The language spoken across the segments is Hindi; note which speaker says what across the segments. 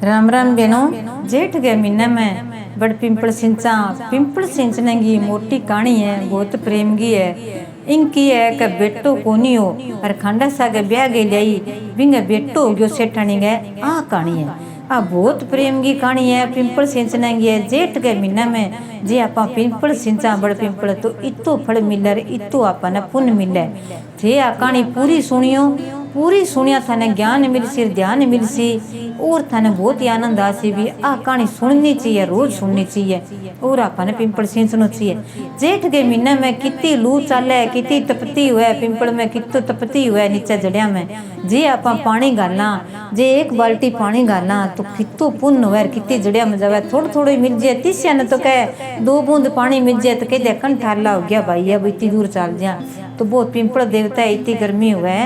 Speaker 1: राम राम बेनो। जेठ के महीने में बड़ पिंपल सिंचा। पिंपल सिंचने की मोटी कहानी है, बहुत प्रेम की है। इनकी है कि बेटो कोनी हो और खंडा सा के ब्याह के लाई बिंगे बेटो हो गयो सेठानी गए। आ कहानी है, आ बहुत प्रेम की कहानी है। पिंपल सिंचने की है जेठ के महीने में। जे आप पिंपल सिंचा बड़ पिंपल तो इतो फल मिले, इतो आपने पुण्य मिले। थे आ कहानी पूरी सुनियो, पूरी सुनिया थाने ज्ञान मिलसी, ध्यान मिलसी और थाने बहुत ही आनंद आसी। भी आ कहानी सुननी चाहिए, रोज सुननी चाहिए और आपने पिंपल सिंचना चाहिए। जेठ के महीने में कितनी लू चाले, कितनी तपती हुए पिंपल में, कितो तपती हुए नीचे जड़िया में। जे आप पानी गालना, जे एक बाल्टी पानी गालना तो कितो पुण्य हुए, कितनी जड़िया में जावे। थोड़ी थोड़ी मिल जाए, तीसिया ने तो कहे 2 बूंद पानी मिल जाए तो कह कन ठाला हो गया भाई, अब इतनी दूर चल जा। तो बहुत पिंपल देवता इतनी गर्मी हुए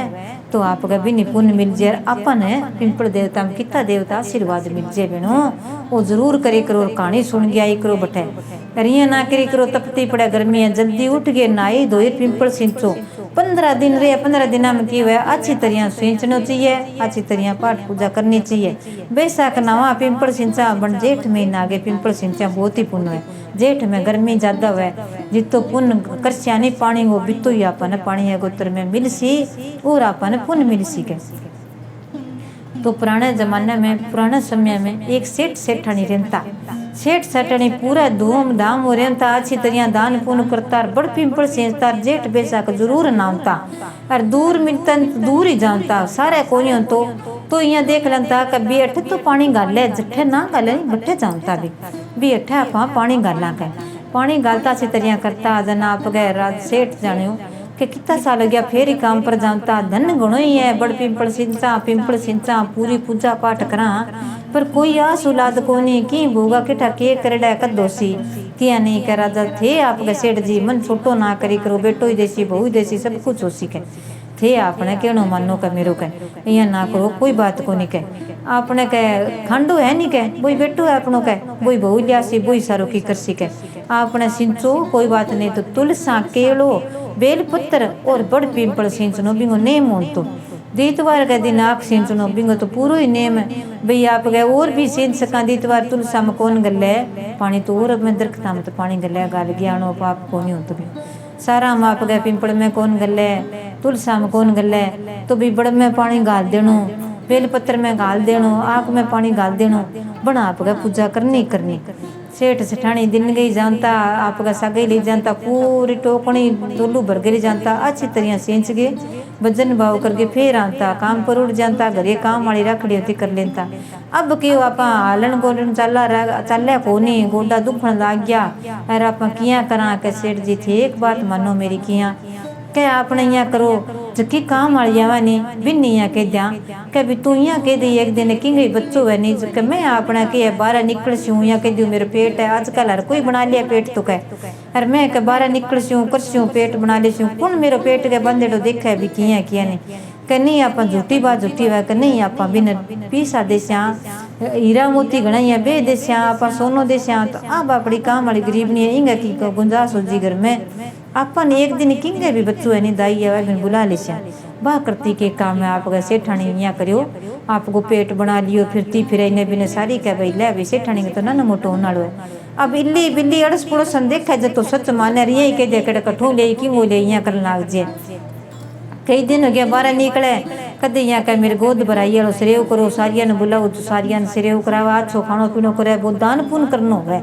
Speaker 1: तो आपका भी निपुण मिल जाए। अपन है पिंपल देवता में कितना देवता आशीर्वाद मिल जाए बेनो, वो जरूर करे करो। कहानी सुन गया करो बटे, रिया ना करी करो। तपती पड़े गर्मी है, जल्दी उठ गए नहाई धोई पिंपल सिंचो। 15 दिन रहे, 15 दिन में की हुआ अच्छी तरह सिंचना चाहिए, अच्छी तरह पाठ पूजा करनी चाहिए। बैसाख नवा पिंपल सिंचा बन जेठ महीना आगे पिंपल सिंचा बहुत ही पुण्य है। जेठ में गर्मी ज्यादा हुए, जितो पुण्य करसिया नहीं पानी वो बितो ही आपने पानी है गोत्र में मिलसी और आपने पुण्य मिलसी के। तो पुराने जमाने में, पुराने समय में एक सेठ सेठानी रहता। सेठ सेठानी पूरा धूमधाम हो रहता, अच्छी तरह दान पुण्य करता, बड़ पिंपल सिंचता। जेठ बैसाख जरूर नामता और दूर मिलता दूर ही जानता सारे कोई तो यहाँ देख लेता कभी अठे तो पानी गाले, जठे ना गाले बठे जानता भी अठे आप पानी गाला के। पानी गालता अच्छी तरह करता। जना आप गए रात सेठ जाने कि कितना साल हो गया फिर ही काम पर जानता। धन गुणो ही है, बड़ पिंपल सिंचा पूरी पूजा पाठ करा पर कोई आस औलाद को नहीं की भोगा किठा के करेड़ा कदोसी किया नहीं कर राजा थे आपके सेठ जी। मन छोटो ना करी करो, बेटो ही देसी बहू ही देसी सब कुछ हो सीखे थे आपने कहनो मानो का मेरो कह यहाँ ना करो, कोई बात को नहीं कह। आपने कह खंडो है नहीं कह, वही बेटो है अपनों कह, वही बहू लियासी वही सारो की कर सीखे। आपने सिंचो कोई बात नहीं तो तुलसा केलो बेल पत्थर और बड़ पिंपल सिंचनो बिंगो नेम हो। तो दीतवार का दिन आख सिंचनो बिंगो तो पूरो ही नेम है भई। आप गए और भी सिंच सका दीतवार तुलसा में कौन गले पानी तो और में दरख्ता में तो पानी गले गाल गया नो पाप को नहीं हो। तो भी सारा हम आप गए पिंपल में कौन गले, तुलसा में कौन गले तो भी बड़ में पानी गाल देनो, बेल पत्थर में गाल देनो, आँख में पानी गाल देनो, बड़ा आप गए पूजा करनी करनी। सेठ सेठानी दिन गई जानता, आपका सगे ले जानता, पूरी टोकनी डोलू भर गई जानता। अच्छी तरह सींच के भजन भाव करके फिर आता, काम पर उड़ जानता, घरे काम वाली रखड़ी होती कर लेता। अब क्यों आप हालन गोलन चल को नहीं, गोडा दुखन लाग गया और आप किया करा के सेठ जी थे एक बात मानो मेरी किया क्या आपने यहाँ करो जकी काम वाली आवा नहीं बिन यहाँ कह दिया क्या भी तू यहाँ कह दी एक दिन कि गई बच्चों है नहीं कि मैं अपना के बाहर निकल सी हूँ यहाँ कह दी मेरे पेट है। आजकल हर कोई बना लिया पेट तो कह और मैं के बाहर निकल सी हूँ कर सी हूँ पेट बना ली सी हूँ कौन मेरे पेट के बंदे तो देखा है भी किया नहीं कि नहीं आप झूठी बात झूठी है कि नहीं आप बिन पीसा देसिया हीरा मोती घना या बे देसिया आप सोनो देसिया। तो अब अपनी काम वाली गरीब नहीं है इंगा की गुंजाइश हो जी घर में अपन एक दिन किंगे भी बच्चों है नहीं दाई है बुला लिसिया वाह करती के काम है। आप सेठानी यहाँ करियो आपको पेट बना लियो फिरती फिर बिने सारी कह भाई ले भी सेठानी के तो ना मोटो होना है। अब इल्ली बिल्ली अड़स पड़ोसन देखा जब तो सच माने रही कह दे कट कठू ले क्यों ले यहाँ कर लाग जे। कई दिन हो गया बारह निकले कदे यहाँ कह मेरे गोद भराई वालो सिरेव करो सारिया ने बुलाओ तो सारिया ने सिरेव करावा अच्छो खानो पीनो करे वो दान पुण्य करनो है।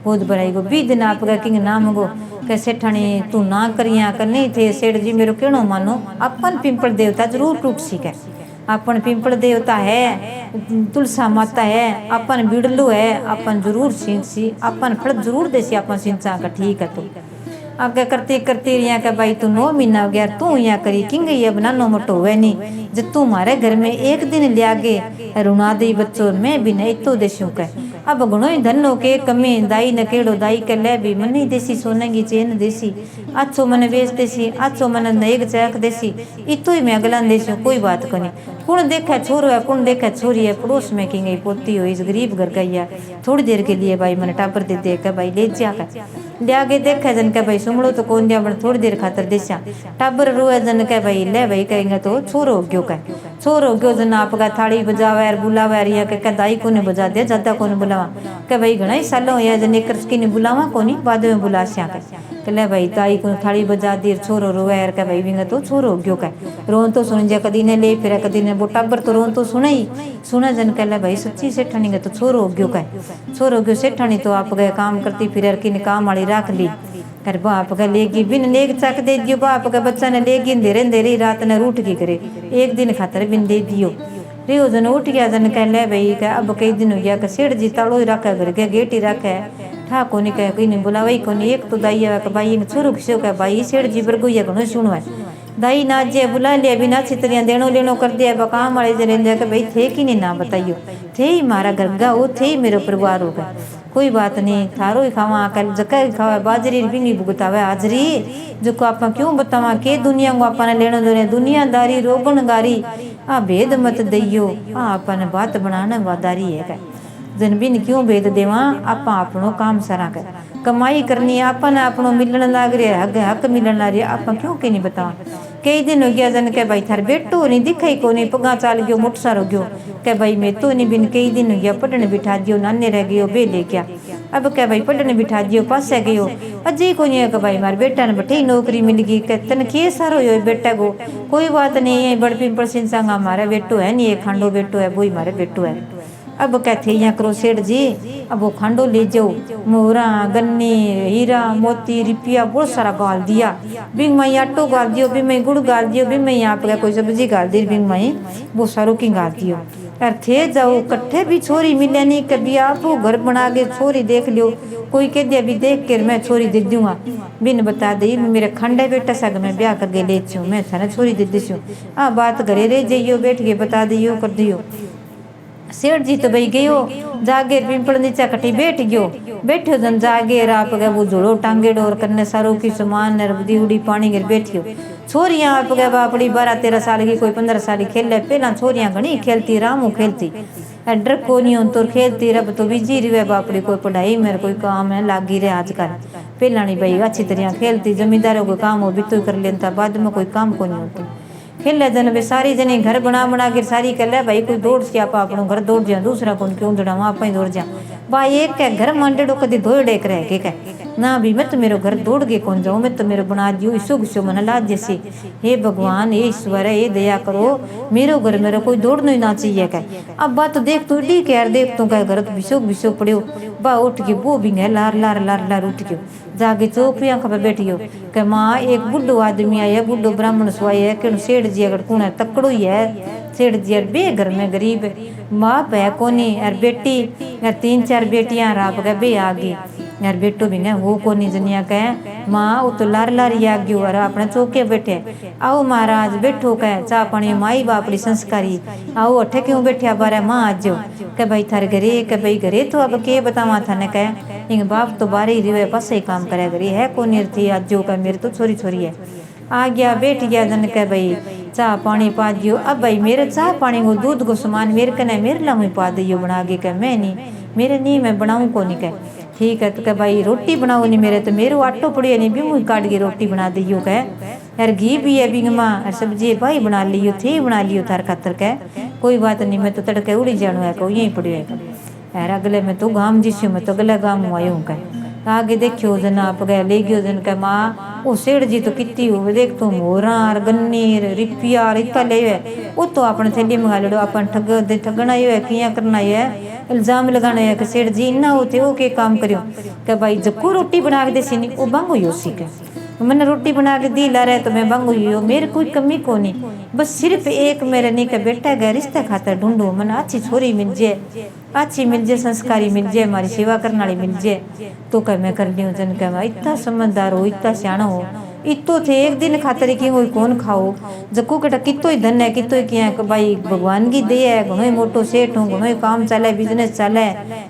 Speaker 1: गोद भराई को 20 दिन आप गए किंग नाम गो कह सेठानी तू ना करिया कर नहीं थे सेठ जी मेरो कहनो मानो अपन पिंपल देवता जरूर टूट सीखे। अपन पिंपल देवता है, तुलसा माता है, अपन बिड़लू है, अपन जरूर सींची अपन फल जरूर देसी अपन सिंचा का ठीक है। तो आगे करती करती यहाँ का भाई तू 9 महीना हो गया तू यहाँ करी किंग ये बना नो मोटो हुए नहीं जब तू हमारे घर में एक दिन लिया गे रुना दी बच्चों मैं भी नहीं तो देशों का अब गुणों ही धनो के कमी दाई न केड़ो दाई के ले भी मन ही देसी सोने की चेन देसी आछो मन बेच देसी आछो मन नेक चाक देसी इतो ही मैं अगला देसी कोई बात को नहीं। कौन देखा छोरो है कौन देखा छोरी है, पड़ोस में की गई पोती हो इस गरीब घर गई है, थोड़ी देर के लिए भाई मैंने टाबर दे दे भाई ले जा ले आगे देखा जन का भाई सुमड़ो तो कौन दिया बन थोड़ी देर खातर देसा टाबर रोए जन का भाई ले भाई कहेंगे तो छोरो हो गयो का छोरो हो गयो जन आपका थाली बजावा यार बुलावा यार या कह दाई को नहीं बजा दिया ज्यादा को नहीं बुलावा कह भाई घना ही सालों या जन एक की नहीं बुलावा को नहीं बाद में बुला सिया कह ले भाई दाई को थाली बजा दी छोरो रोए यार कह भाई विंगा तो छोरो हो गयो का रोन तो सुन जा कदी ने ले फिर कदी ने वो टाबर तो रोन तो सुना ही सुना जन कह ले भाई सच्ची सेठानी का तो छोरो हो गयो का छोरो हो गयो सेठानी तो आप गए काम करती फिर की काम वाली रख ली कर बाप का लेगी बिन लेग चक दे दियो बाप का बच्चा ने लेगी अंधेरे अंधेरी रात ने रूठ की करे एक दिन खातर बिन दे दियो रे जन उठ गया जन कह ले भाई कह अब कई दिन हो गया कि सेठ जी तालो ही रखा घर के गेट ही रखे ठा को नहीं कह कोई नहीं बुला वही को नहीं एक तो दाई है भाई छोरो खिसो कह भाई सेठ जी पर गुया घणो सुनो दाई ना जे बुला लिया बिना छितरियां देनो लेनो कर दिया काम वाले जरेंद्र के भाई थे कि नहीं ना बताइयो थे ही मारा घर गा वो थे ही मेरा परिवार होगा कोई बात नहीं थारो ही खावा कल जका ही खावा बाजरी बिंगी भुगतावे हाजरी जो को आप क्यों बतावा के दुनिया को अपन लेनो देने दुनियादारी रोगन गारी आ भेद मत दइयो आ अपन बात बनाना वादारी है का जन बिन क्यों भेद देवा आप अपनो काम सरा कर कमाई करनी अपन अपनो मिलन लाग रहा हक हक मिलन ला रहा आप क्यों के नहीं बतावा कई दिन हो गया जन के भाई थार बेटो नहीं दिखाई को नहीं पगा चाल गयो मोटसार हो गयो के भाई मैं तो नहीं बिन कई दिन हो गया पढ़ने बिठा दियो नाने रह गयो बे ले गया अब क्या भाई पढ़ने बिठा दियो पास गयो अजय को नहीं है कि भाई मारे बेटा ने बठी नौकरी मिल गई के तन के सारो हो बेटा को कोई बात नहीं है बड़ पिंपल सिंह संगा हमारा बेटो है नहीं एक खांडो बेटो है वही हमारे बेटो है अब क्या थे यहाँ करो सेठ जी अब वो खांडो ले जाओ मोहरा गन्ने हीरा मोती रुपया बहुत सारा गाल दिया बिंग माई आटो गाल दियो बिंग माई गुड़ गाल दियो बिंग माई यहाँ पे कोई सब्जी गाल दी बिंग माई वो सारों की गाल दियो यार थे जाओ कट्ठे भी छोरी मिले नहीं कभी आप घर बना के छोरी देख लियो कोई कह दिया भी देख कर मैं छोरी दे दूंगा बिन बता दी मेरे खंडे बेटा सग मैं ब्याह करके ले छू मैं थाने छोरी दे दी हाँ बात घरे रह जाइयो बैठ के बता दियो कर दियो सेठ जी तो भाई गयो जागे पिंपल नीचा कटी बैठ गयो बैठो जन जागे आप गए वो झोड़ो टांगे डोर करने सारों की सामान नरबदी उड़ी पानी गिर बैठियो छोरियां आप गए बापड़ी 12-13 साल की कोई 15 साल की खेल पहला छोरियां घनी खेलती रामू खेलती डर को नहीं हो तो खेलती रब तो बिजी रहे बापड़ी कोई पढ़ाई मेरे कोई काम है लागी रहे आजकल पहला नहीं भाई अच्छी तरह खेलती जमींदारों को काम हो भी तो कर लेता बाद में कोई काम को नहीं होती खेले जन वे सारी जने घर बना के सारी कर ले भाई कोई दौड़ से आप अपनों घर दौड़ जा दूसरा कौन क्यों दौड़ा वहाँ आप ही दौड़ जा भाई एक क्या घर मंडेड़ो कदी दौड़े कर रह के ना भी मैं तो मेरे घर दौड़ के कौन जाऊँ मैं तो मेरे बना दियो इसो घिसो मन ला जैसे हे भगवान हे ईश्वर हे दया करो मेरो घर मेरा कोई दौड़ना ही ना चाहिए कह अब बात तो देख तू डी के यार देख तू कह घर तो भिसो पड़ियो बा उठ के वो भी है लार लार लार लार उठ गयो जाके चौपियाँ खबर बैठियो कि माँ एक बुढ़ो आदमी आया बुढ़ो ब्राह्मण सुआई है कि सेठ जी अगर कौन है तकड़ो ही है सेठ जी यार बे घर में गरीब माँ है कोनी यार बेटी यार 3-4 बेटियां राप गए बे आ गई यार बेटो भी ने वो कोनी जनिया कह माँ वो तो लार लार आ गयो और अपने चौके बैठे आओ महाराज बैठो कह चाह पानी माई बापड़ी संस्कारी आओ अठे क्यों बैठे बारे माँ आज जाओ कह भाई थारे घरे कह भाई घरे तो अब के बतावा था ने कह इंग बाप तो बारे ही रिवे पास ही काम करे घरे है कोनी थी आज जो कह मेरे तो छोरी छोरी है आ गया बैठ गया जन कह भाई चाह पानी पा दियो अब भाई मेरे चाह पानी को दूध को सामान मेरे कने मेरे लाऊं पा दियो बना के कह मैं नहीं मेरे नहीं मैं बनाऊं को नहीं कह ठीक है तो कह भाई रोटी बनाओ नहीं मेरे तो मेरे आटो पड़िया नहीं भी मुँह काट के रोटी बना दियो कह यार घी भी है बिंग माँ सब्जी है भाई बना लियो थे बना लियो थार खातर कह कोई बात नहीं मैं तो तड़के उड़ी जानो है को यहीं पड़ियो है यार अगले में तो गाम जिसो मैं तो अगले गाम आयो कह आगे देखियो जन आप गए ले गयो जन कह माँ वो सेठ जी तो कितनी हो देख तू मोरा गन्नीर रिपिया इतना ले वो तो अपने थैली मंगा लो अपन ठगना है किया करना है इल्जाम लगाना है कि सेठ जी इन्ना होते वो के काम करियो कि भाई जको रोटी बना के देसी नहीं वो बांगो यो सी के मैंने रोटी बना के दी ला रहे तो मैं बांगो यो मेरे कोई कमी को नहीं बस सिर्फ एक मेरे नहीं का बेटा गया रिश्ता खाता ढूंढो मैंने अच्छी छोरी मिल जाए अच्छी मिल जाए संस्कारी मिल जाए हमारी सेवा करने वाली मिल जाए तो कह मैं कर ली हूँ जन कह इतना समझदार हो इतना सियाणा हो इतो थे एक दिन खातर की कोई कौन खाओ जको कटा कितो ही धन है कितो ही किया भाई भगवान की दे है घणो ही मोटो सेठ हूँ घणो ही काम चले बिजनेस चले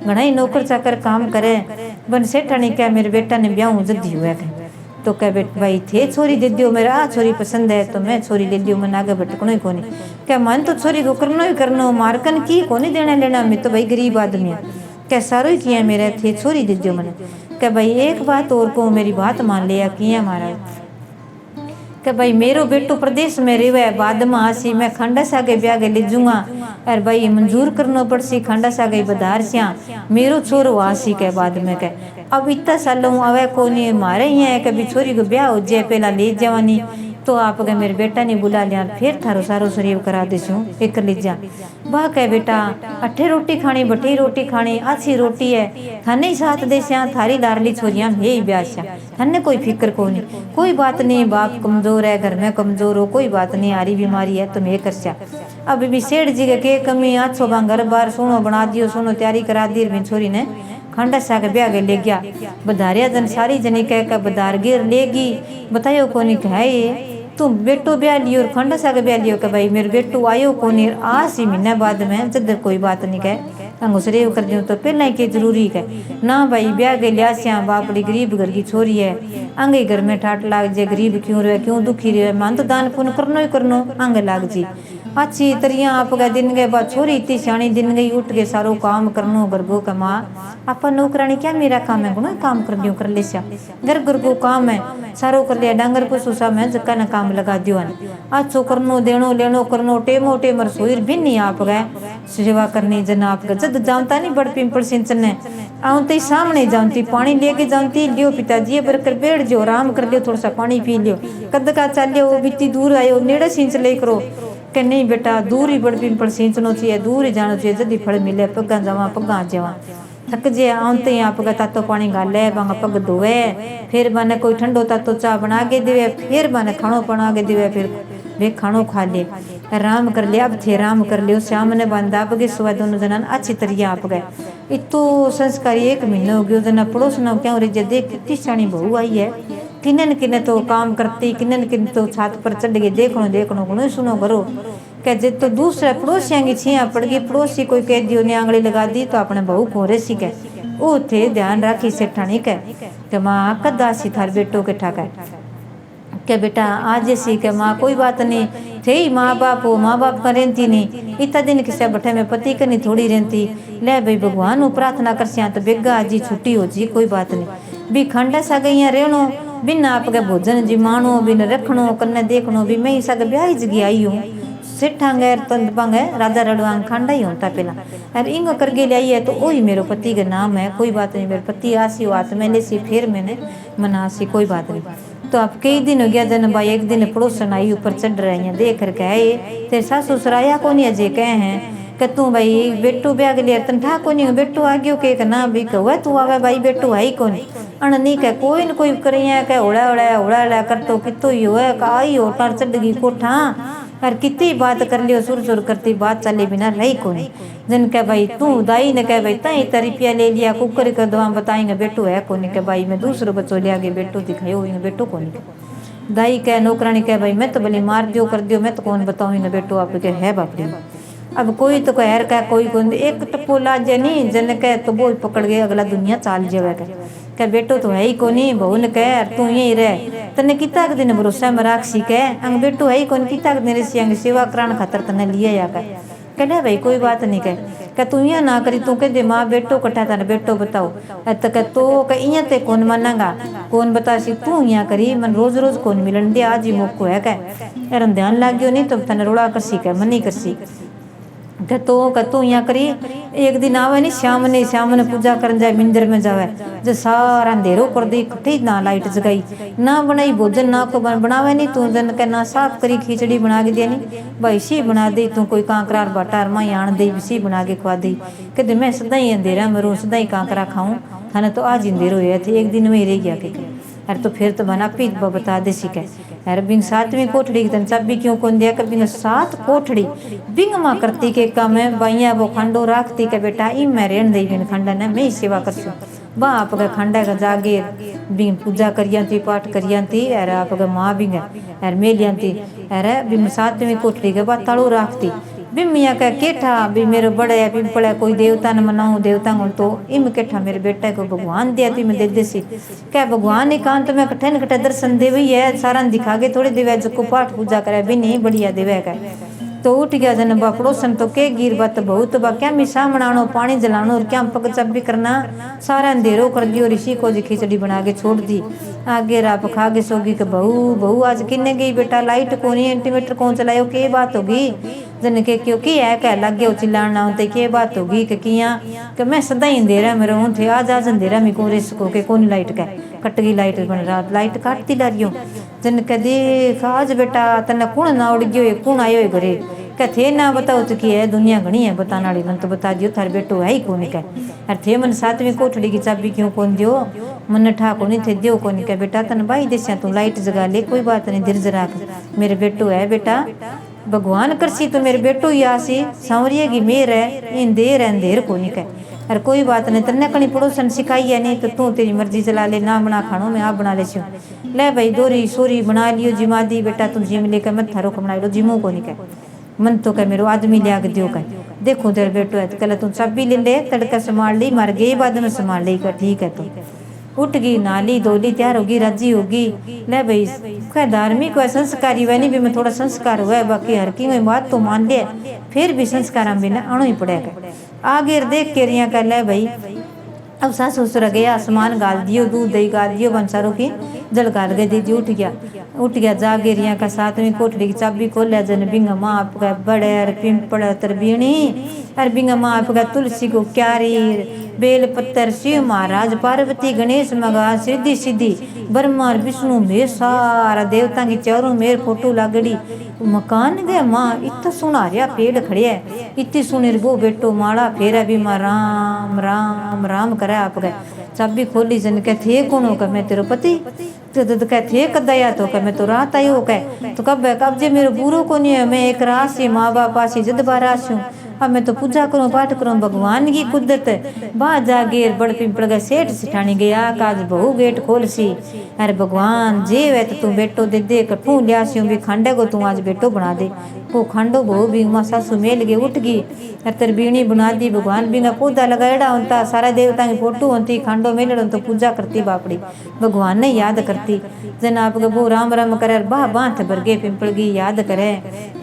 Speaker 1: घना ही नौकर चाकर काम करे बन सेठानी क्या मेरे बेटा ने ब्याह जद्दी हुआ तो कह बेट भाई थे छोरी दे दियो, मेरा आ छोरी पसंद है तो मैं छोरी ले दियो, मन आगे भटकनो ही कोनी। क्या मन तो छोरी को करनो ही करनो, मारकन की कोनी देना लेना, मैं तो भाई गरीब आदमी है। क्या सारो ही किया मेरा थे छोरी दे दियो मैंने। क्या भाई एक बात और को मेरी बात मान लिया किया महाराज। कि भाई मेरो बेटो प्रदेश में रेवे, बाद में आसी मैं खंडा सागे ब्याह के ले जूंगा, और भाई मंजूर करनो पड़सी खंडा सागे बधार सिया, मेरो छोरो आसी के बाद में के अब इतना सालों आवे को नहीं मारे ही है कभी छोरी को ब्याह हो जाए पहला ले जावानी, तो आप अगर मेरे बेटा ने बुला लिया फिर थारो सारो शरीर करा देसू एक लीजा। वाह कह बेटा अठे रोटी खानी बठी रोटी खानी अच्छी रोटी है, थाने ही साथ देसिया थारी लारली छोरियां यही ब्याह, थाने कोई फिक्र को नहीं, कोई बात नहीं, बाप कमजोर है घर में कमजोर हो कोई बात नहीं, आरी बीमारी है तुम ये कर सा। अब भी सेठ जी के कमी आछो बा घर बार सोनो बना दियो, सोनो तैयारी करा दी, मेरी छोरी ने खंडा सा के ब्याह ले गया, बधारिया जन सारी जनी कह कर बधार गिर लेगी, बतायो कोनी कह ये तुम बेटो ब्याह लियो और खंडा सा के ब्याह लियो के भाई मेरे बेटो आयो कोनी आसी महीने बाद में जद कोई बात नहीं कह अंगुसरे कर दियो तो पहला ही के जरूरी है ना भाई ब्याह के लिया सिया, बापड़ी गरीब घर की छोरी है, आंगे घर में ठाट लाग जे गरीब क्यों रहे क्यों दुखी रहे, मान तो दान पुण्य करनो ही करनो आंगे लाग जी अच्छी तरिया आप गए दिन गए बाद छोरी इतनी सियाणी दिन गई उठ के सारो काम करनो घर को कमा आप नौकरानी क्या मेरा काम है गुना काम कर लियो कर ले सिया घर घर को काम है सारो कर लिया डांगर को सुसा में जक्का न काम लगा दियो अच्छो करनो देनो लेनो करनो टेमो टेम रसोई भी नहीं आप गए सेवा करनी जन आप गए जद जानता नहीं बड़ पिंपल सिंचन है आउते सामने जानती पानी लेके जानती लियो पिताजी बरकर बैठ जो आराम कर लियो थोड़ा सा पानी पी लियो कद का चलियो वो बीती दूर आयो नेड़े सिंच ले करो कि नहीं बेटा दूर ही बड़ पिंपल सिंचनो चाहिए दूर ही जानो चाहिए जल्दी फल मिले पगा जावा पगा जावा थक जे आते ही आप तातो पानी गाले बांगा पग धोवे फिर मैंने कोई ठंडो तातो चाह बना के देवे फिर मैंने खानो बना के देवे फिर वे खानो खा ले आराम कर लिया अब थे आराम कर लियो श्याम ने बंदा आप गए सुबह दोनों जना अच्छी तरीके आप गए इतो संस्कार एक महीना हो गया जना पड़ोस ना क्या रे देख कितनी सानी बहू आई है किन्ने किन्ने तो काम करती किन्ने किन्ने तो छत पर चढ़ गए देखनो देखनो गुनो सुनो करो क्या जे तो दूसरा पड़ोसियां की छिया पड़ गई पड़ोसी कोई कह दियो ने आंगली लगा दी तो अपने बहू को रेसी के ओ थे ध्यान राखी सेठानी के माँ कदा सी थार बेटो के ठाका के बेटा आज सी के माँ कोई बात नहीं थे ही माँ बाप हो माँ बाप का रहती नहीं इतना दिन किसी बठे में पति करनी थोड़ी रहती ले भाई भगवान प्रार्थना कर सिया तो बेगा जी छुट्टी हो जी कोई बात नहीं भी खंडा सा गई रहनो बिन आपके भोजन जिमानो बिन रखनो कन्ने देखनो भी मैं सग ब्याह जगी आई हूँ सेठांगे तंद पंगे राजा रड़वांग खंडा ही होता पहला और इंग करके ले आई है तो वही मेरे पति का नाम है कोई बात नहीं मेरे पति आसी बात मैंने सी फिर मैंने मना सी कोई बात नहीं तो अब कई दिन हो गया जन भाई एक दिन पड़ोसन आई ऊपर चढ़ रही है देख कर कहे तेरे सासू सराया को नहीं अजय कहे हैं कि तू भाई बेटू ब्याह के लिए तनठा को नहीं बेटू आ गयो के ना भी कह तू आवे भाई बेटू आई को नहीं अण नहीं कह कोई न कोई करी है कह उड़ा उड़ा कर तो कितो ही हो आई हो टर चढ़ गई कोठा और कितनी बात कर लियो सुर सुर करती बात चले बिना रही को नहीं जन कह भाई तू दाई ने कह भाई तई रुपया ले लिया कुकर कर दवा बताएंगे बेटू है को नहीं कह भाई मैं दूसरो बच्चों लिया के बेटू दिखायो बेटू को नहीं दाई कह नौकरानी कह भाई मैं तो भले मार दियो कर दियो मैं तो कौन बताऊँ बेटू आप के है बापरी अब कोई तो कहर का कोई कौन एक टप्पो ला जे नहीं जन कह तो बोल पकड़ गए अगला दुनिया चाल जावे कह बेटो तो है ही को नहीं बहू ने कह तू यही रह तने किता के दिन भरोसा में राख सी कह अंग बेटू है ही कौन किता के दिन सी अंग सेवा कराने खातर तने लिया या कह भाई कोई बात नहीं कह तू यहाँ ना करी तू कह माँ बेटो कट्ठा था बेटो बताओ तो कह तो कह इं ते कौन मानागा कौन बता सी तू यहाँ करी मन रोज रोज कौन मिलन दे आज ही मौको है कह ध्यान लाग गयो नहीं तो तने रोड़ा कर सी कह मन नहीं कर सी कतो यहाँ करी एक दिन आवे नहीं श्याम ने पूजा कर जाए मंदिर में जावे जो सारा अंधेरो कर दी कट्ठी ना लाइट जगाई ना बनाई भोजन ना को बनावे नहीं तू जन के ना साफ करी खिचड़ी बना के दे नहीं भाई सी बना दी तू कोई कांकरार बाटार माँ आन दे सी बना के खवा दी कहते मैं सदा ही अंधेरा मरूँ सदा ही कांकरा खाऊं थाने तो आज अंधेरो हुआ थे एक दिन में ही रह गया के अरे तो फिर तो बना पीत बता दे सी कह अरे बिंग सातवीं कोठड़ी तन चाबी क्यों कौन दिया कर बिंग सात कोठड़ी बिंग माँ करती के काम है बाइया वो खंडो राखती के बेटा ई मैं रेण दई बिन खंडा ने मैं ही सेवा कर सू बाप का खंडा का जागे बिंग पूजा करियांती पाठ करियांती अरे आप का माँ बिंग अरे मेलियांती अरे बिंग सातवीं कोठड़ी के बाद ताड़ो राखती भी मियाँ का केठा भी मेरो बड़े है पिंपल है कोई देवता न मनाऊं देवता को तो इम केठा मेरे बेटा को भगवान दिया तुम दे देसी क्या भगवान एकांत में कट्ठे न कट्ठे दर्शन देवी है सारा दिखा के थोड़ी देवे जो पाठ पूजा करे भी नहीं बढ़िया देवे का तो उठ गया जन बा पड़ोसन तो के गिर बात बहुत बा क्या मिसा बनानो पानी जलानो और क्या पग चब भी करना सारा अंधेरो कर दियो ऋषि को जी खिचड़ी बना के छोड़ दी आगे राप खा के सोगी के बहू बहू आज किन्ने गई बेटा लाइट को नहीं एंटीमीटर कौन चलायो के बात होगी जन के क्योंकि है कह लग गया चिल्लाना होते के बात होगी कि किया कि मैं सदा ही अंधेरा मेरे हूँ थे आज अंधेरा में को रिस्क हो के कौन लाइट का कट गई लाइट बन रहा लाइट काटती ला रही हूँ जन कह देख आज बेटा तने कौन ना उड़ गयो कौन आयो घरे थे ना बताओ तो की है दुनिया घनी है बताने वाली मन तो बता दियो थारे बेटो है ही कौन कह अरे थे मन 7वीं कोठड़ी की चाबी क्यों कौन दियो मन ठा को नहीं थे दियो कौन कह बेटा तन भाई देसिया तू लाइट जगा ले कोई बात नहीं धीरज रख मेरे बेटो है बेटा भगवान करसी तो मेरे बेटो ही आसी सांवरिया की मेर है इन देर है अंधेर को नहीं कह अरे कोई बात नहीं तन्ने कहीं पड़ोसन सिखाई है नहीं तो तू तेरी मर्जी चला ले ना बना खानो मैं आप बना ले ले भाई दोरी सोरी बना लियो जिमा दी बेटा तू जिम लेकर मत थारो बना लो जिमो को नहीं कह मन तो कह मेरे आदमी लिया के दियो कह देखो तेरे बेटो है तो कल तू चाबी ले ले तड़का संभाल ली मर गई बाद में संभाल ली कर ठीक है तो उठ गई नाली धोली तैयार होगी राजी होगी ले भाई क्या धार्मिक है संस्कारी वह नहीं भी मैं थोड़ा संस्कार हुआ है बाकी हर की बात तो मान ले फिर भी संस्कार बिना आना ही पड़ेगा आगे देख के रिया कर ले भाई अब सास ससुर गया आसमान गाल दियो दूध दही गाल दियो बंसारों की जल गाल गए दीदी उठ गया जागे रिया का 7वीं कोठड़ी की चाबी खोल जन बिंगा माँ आपका बड़े पिंपड़ तरबीणी अर बिंगा माँ आपका तुलसी को क्यारी बेल पत्थर शिव महाराज पार्वती गणेश मगा सीधी सीधी ब्रह्मा विष्णु मेर सारा देवता की चारों मेर फोटो लागड़ी मकान गए माँ इतना सुना रिया पेड़ खड़े है इतनी सुने वो बेटो माला फेरा भी माँ राम राम राम करे आप गए चाबी खोली जन कह थे कौन हो मैं तेरे पति तो कह थे कदया तो कह मैं तो रात आई हो कह तो कब जे मेरे बुरो को नहीं है मैं एक रास से माँ बाप आसी जद बारास हूँ अब मैं तो पूजा करूँ पाठ करूँ भगवान की कुदरत बाहर जागे बड़ पिंपड़ गए सेठ सिठानी गया काज बहु गेट खोल सी अरे भगवान जे वे तो तू बेटो दे दे कठू लिया सी भी खांडे को तू आज बेटो बना दे वो खांडो बहु भी माँ सासू मेल गई उठ गई अतर बीणी बना दी भगवान बिना पौधा लगाड़ा होता सारा देवता की फोटो होती खांडो मेलड़ तो पूजा करती बापड़ी भगवान ने याद करती जन आप वो राम राम करे बाह बांथ भर गए पिंपल की याद करे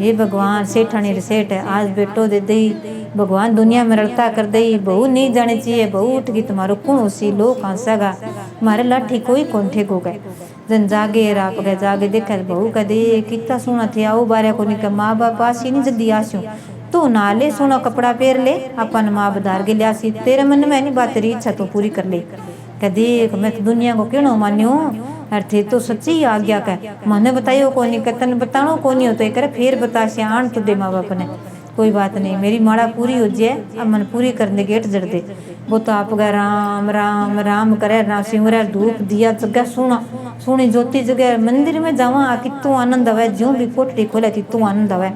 Speaker 1: हे भगवान सेठानी रे सेठ आज बेटो दे दई भगवान दुनिया में रड़ता कर दई बहू नहीं जानी चाहिए बहू उठ गई तुम्हारो कौन उसी लोग हंसागा मारे लाठी कोई कौन ठेको गए जन जागे राप गए जागे देखा बहू का दे कितना सोना थे आओ बारे को निकल माँ बाप आसी नहीं जल्दी आस्यूं तू नाले सोना कपड़ा पहन ले अपन माँ बधार के लिया तेरे मन में नहीं बात रही इच्छा तो पूरी कर ले कह देख मैं तो दुनिया को क्यों मान्यो अरे थे तो सच्ची आज्ञा का मैंने बताइयो को नहीं तन बतानो को नहीं हो तो एक फिर बता से आन तो दे माँ बाप ने कोई बात नहीं मेरी माड़ा पूरी हो जाए अब मन पूरी करने गेट जड़ दे वो तो आप गए राम राम राम करे राम सिमरा धूप दिया जगह सुना सुनी ज्योति जगह मंदिर में जावा कितों आनंद आवे जो भी कोठड़ी खोले कितों आनंद आवे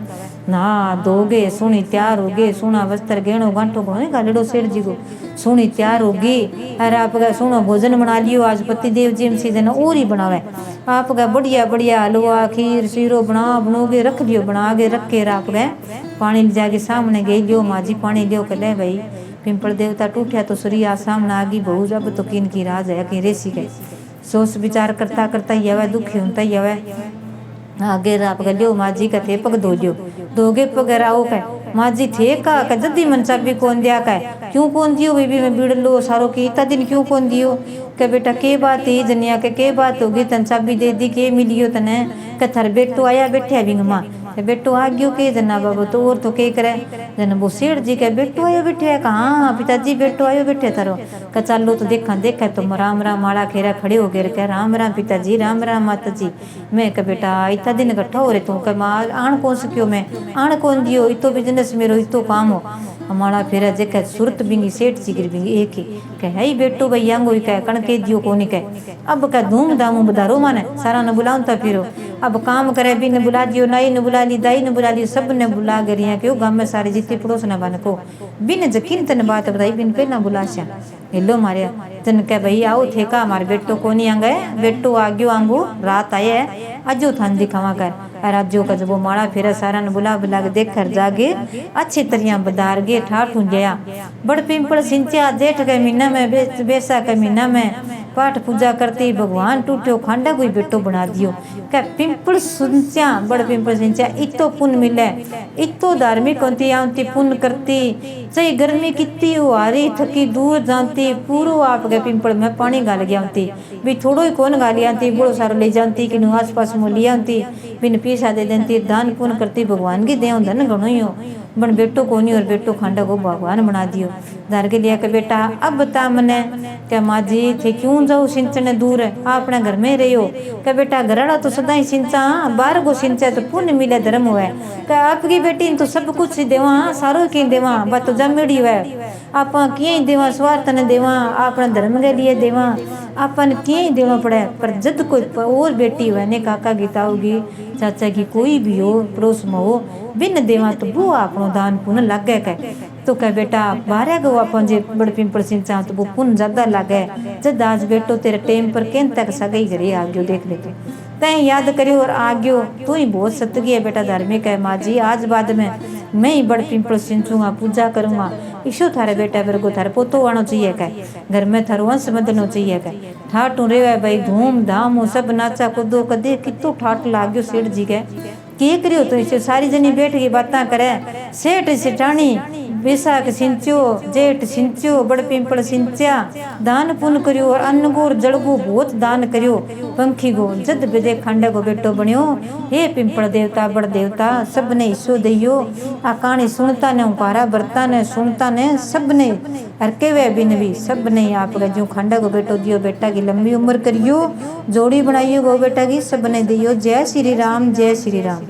Speaker 1: ना दोगे सुनी तैयार हो गए सुना वस्त्र गेणो गांठो घणो गालड़ो सेठ जी को सुनी तैयार होगी अरे आप गए सुनो भोजन बना लियो आज पति देव जी में सीजन और ही बनावे आप गए बढ़िया बढ़िया हलवा खीर सीरो बनोगे रख लियो बना के रख के आप गए पानी जाके सामने गई लियो माँ जी पानी लियो के ले भाई पिंपल देवता टूटिया तो सूर्य सामने आगी बहु जब तो किन की राज है कि रेसी गए सोच विचार करता करता ही आवे दुखी होता ही आवे आगे आप गलियो माँ जी का थे पग धो लियो दोगे पग राओ का माँ जी थे का जल्दी मन चाबी कौन दिया का क्यों कौन दियो बेबी में बिड़ लो सारो की इतना दिन क्यों कौन दियो के बेटा के बात है जनिया के बात होगी तन चाबी दे दी के मिलियो तने कथर बेटो आया बैठे बिंग माँ बेटो आ गयो के जना बाबू तो और तो के करे जन वो सेठ जी के बेटो आयो बैठे है कहाँ पिताजी बेटो आयो बैठे थारो का चलो तो देखा तो राम राम माड़ा खेरा खड़े हो गए कह राम राम पिताजी राम राम माता जी मैं कह बेटा इतना दिन इकट्ठा हो रहे तू कह माँ आण कौन सकियो मैं आण कौन दियो इतो बिजनेस मेरो इतो काम हो हमारा फेरा जेका सूरत बिंगी सेठ जी गिर बिंगी एक ही कह ही बेटो भाई आंगो कह कणके दियो कोनी कह अब कह धूम धाम बधारो माने सारा न बुलाऊं फिरो अब काम करे भी न बुला दियो नाई न बुला ली दाई न बुला ली सब ने बुला गरिया क्यों गाँव में सारे जितने पड़ोस न बन को बिन जकीन तन बात बताई बिन पहला बुलाशा हेलो मारे तन कह भाई आओ थे का हमारे बेटो को नहीं आंगे बेटो आ गयो आंगू रात आए अजो थान दिखावा कर राजो का जब वो माड़ा फेरा सारा ने बुला बुला के देख कर जागे अच्छी तरह बदार गे ठाठ गया। बड़ पिंपल सिंचा जेठ के महीना में बैसा के महीना में पाठ पूजा करती भगवान टूटो खांडा कोई बेटो बना दियो। क्या पिंपल सिंचा बड़ पिंपल सिंचा इतो पुण्य मिले, इतो धार्मिक होती आती पुण्य करती, चाहे गर्मी कितनी हो आ रही थकी दूर जाती पूरो आप गए पिंपल में पानी गाल गया होती भी थोड़ो ही कौन गाली आती बड़ो सारा ले जाती कि आस पास में ले आती बिन पैसा दे देती दान पुण्य करती भगवान की देव धन घणो ही हो बन बेटो कोनी और बेटो खांडा को भगवान बना दियो। धार के लिया के बेटा अब बता मने क्या माँ जी थे क्यों जाओ सिंचन दूर है आप अपने घर में रही हो। क्या बेटा घराड़ा तो सदा ही सिंचा बाहर को सिंचा तो पुण्य मिले धर्म हुआ क्या आपकी बेटी तो सब कुछ देवा सारो की देवा बात तो जमेड़ी हुआ आप किए देवा स्वार्थ ने देवा अपने धर्म के लिए देवा अपन किए देवा पड़े पर जद कोई और बेटी हुआ ने काका गीता होगी चाचा की कोई भी हो पड़ोस में हो बिन देवा तो वो आपनो दान पुण्य लग गए तो कह बेटा बारह गो अपन जे बड़ पिंपल सिंचा तो वो पुण्य ज्यादा लगे जद आज बेटो तेरे टेम पर केन तक सगाई घरे आ गयो देख ले तय याद करियो और आ गयो तू ही बहुत सत्य है बेटा धार्मिक है माँ जी आज बाद में मैं ही बड़ पिंपल सिंचूंगा पूजा करूंगा ईशो थारे बेटा मेरे को थारे पोतो आना चाहिए क्या घर में थारो वंश बदलना चाहिए क्या ठाटू रे भाई धूम धाम हो सब नाचा कूदो कदे कितो ठाट लाग गयो सेठ जी के करियो तो इसे सारी जनी बैठ के बातें करे सेठ सेठानी बैसाख सिंचो जेठ सिंचो बड़ पिंपल सिंचा दान पुण्य करियो और अन्न को और जड़ को बहुत दान करियो पंखी को जद बेदे खंडे को बेटो बनियो हे पिंपल देवता बड़ देवता सब ने ईसो दियो आ कहानी सुनता ने उपारा बरता ने सुनता ने सब ने हरके वे बिन भी सब ने आप जो खंडे को बेटो दियो बेटा की लंबी उम्र करियो जोड़ी बनाइयो गो बेटा की सब ने दियो। जय श्री राम जय श्री राम।